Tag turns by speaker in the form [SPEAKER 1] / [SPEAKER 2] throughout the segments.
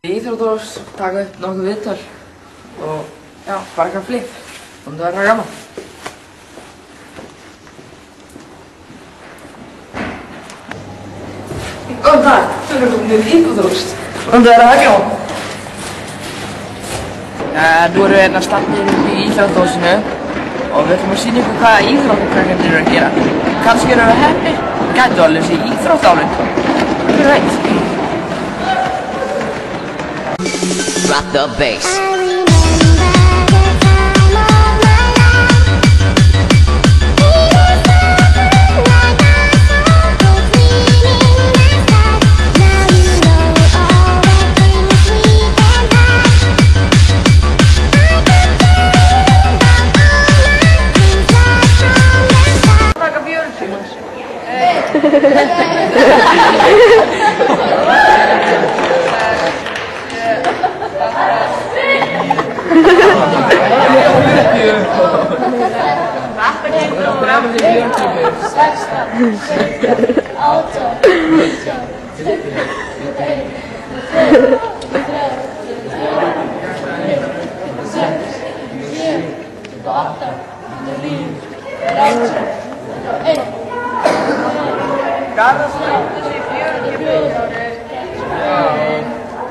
[SPEAKER 1] Íþróttahús, taka upp nokkuð viðtöl og já, bara eitthvað flip. Þannig að það verður gaman. Góðan dag, þú erum komin í Íþróttahús. Þannig að það verður gaman. Nú erum við hérna standir í Íþróttahúsinu og við ætlum að sýna ykkur hvaða íþróttakrakkarnir eru að gera. Kannski erum við heppnir, gætu alveg þessi íþróttaálinn. Hver veit?
[SPEAKER 2] Rock the bass.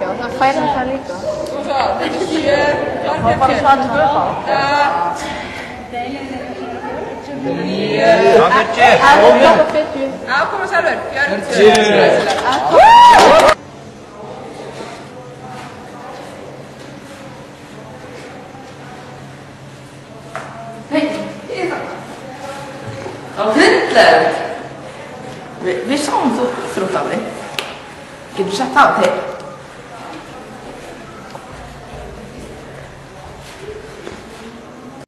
[SPEAKER 3] Já, það færir það líka.
[SPEAKER 4] Og það, þetta er 7,
[SPEAKER 3] Það var bara það til upp á.
[SPEAKER 4] 9, já, koma sjálfur, 40.
[SPEAKER 1] Hei, það var hundlega. Við sáum þú þróttafli. Getur þú sett það á þig?